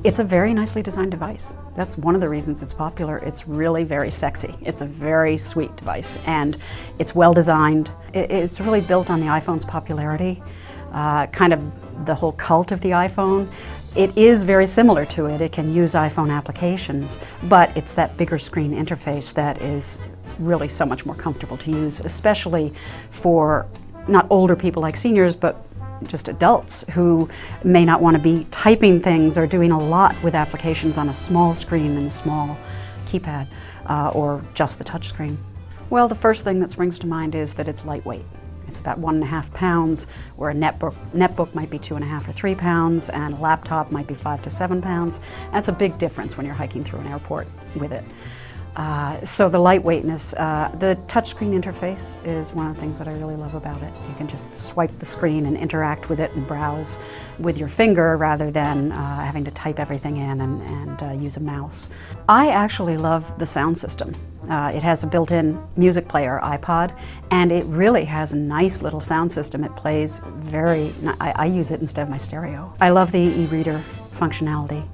It's a very nicely designed device. That's one of the reasons it's popular. It's really very sexy. It's a very sweet device, and it's well designed. It's really built on the iPhone's popularity, kind of the whole cult of the iPhone. It is very similar to it. It can use iPhone applications, but it's that bigger screen interface that is really so much more comfortable to use, especially for not older people like seniors, but just adults who may not want to be typing things or doing a lot with applications on a small screen and a small keypad, or just the touch screen. Well, the first thing that springs to mind is that it's lightweight. It's about 1.5 pounds, where a netbook might be 2.5 or 3 pounds, and a laptop might be 5 to 7 pounds. That's a big difference when you're hiking through an airport with it. So the lightweightness, the touchscreen interface is one of the things that I really love about it. You can just swipe the screen and interact with it and browse with your finger rather than having to type everything in and use a mouse. I actually love the sound system. It has a built-in music player, iPod, and it really has a nice little sound system. It plays I use it instead of my stereo. I love the e-reader functionality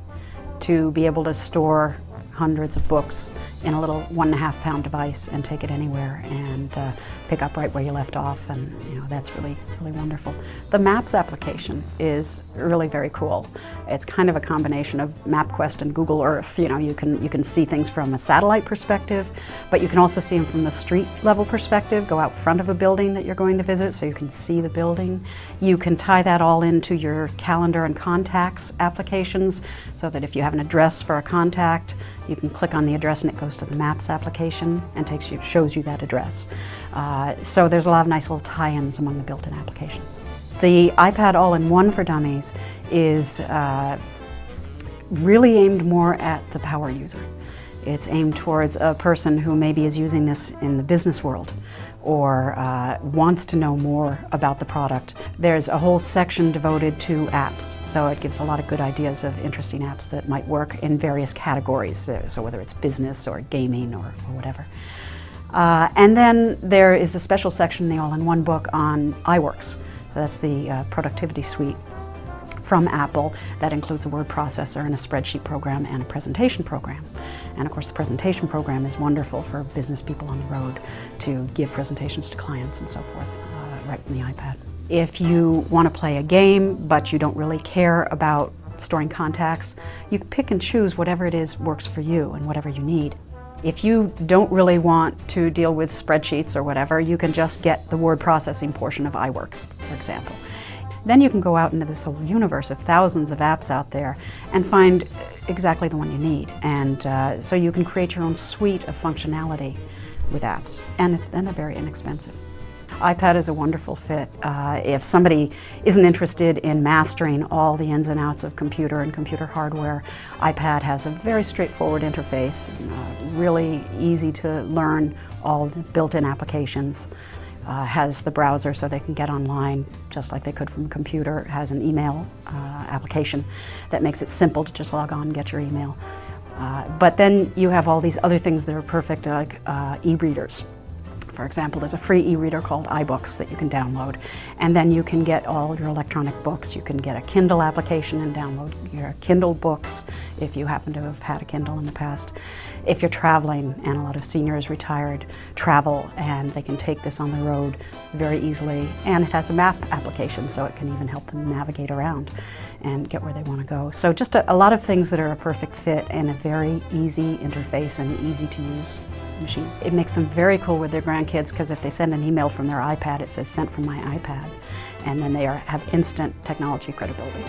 to be able to store hundreds of books in a little 1.5 pound device and take it anywhere and pick up right where you left off, and that's really wonderful. The Maps application is really very cool. It's kind of a combination of MapQuest and Google Earth. You can see things from a satellite perspective, but you can also see them from the street level perspective. Go out front of a building that you're going to visit so you can see the building. You can tie that all into your calendar and contacts applications, so that if you have an address for a contact, you can click on the address and it goes to the Maps application and shows you that address. So there's a lot of nice little tie-ins among the built-in applications. The iPad All-in-One for Dummies is really aimed more at the power user. It's aimed towards a person who maybe is using this in the business world or wants to know more about the product. There's a whole section devoted to apps, so it gives a lot of good ideas of interesting apps that might work in various categories, so whether it's business or gaming or whatever. And then there is a special section in the All-in-One book on iWorks, so that's the productivity suite from Apple that includes a word processor and a spreadsheet program and a presentation program. And of course the presentation program is wonderful for business people on the road to give presentations to clients and so forth right from the iPad. If you want to play a game but you don't really care about storing contacts, you can pick and choose whatever it is works for you and whatever you need. If you don't really want to deal with spreadsheets or whatever, you can just get the word processing portion of iWorks, for example. Then you can go out into this whole universe of thousands of apps out there and find exactly the one you need. And so you can create your own suite of functionality with apps. And they're very inexpensive. iPad is a wonderful fit. If somebody isn't interested in mastering all the ins and outs of computer and computer hardware, iPad has a very straightforward interface, really easy to learn, all the built-in applications. Has the browser so they can get online just like they could from a computer. Has an email application that makes it simple to just log on and get your email. But then you have all these other things that are perfect, like e-readers. For example, there's a free e-reader called iBooks that you can download, and then you can get all your electronic books. You can get a Kindle application and download your Kindle books if you happen to have had a Kindle in the past. If you're traveling, and a lot of seniors retired travel, and they can take this on the road very easily, and it has a map application, so it can even help them navigate around and get where they want to go. So just a lot of things that are a perfect fit and a very easy interface and easy to use machine. It makes them very cool with their grandkids, because if they send an email from their iPad, it says sent from my iPad, and then they have instant technology credibility.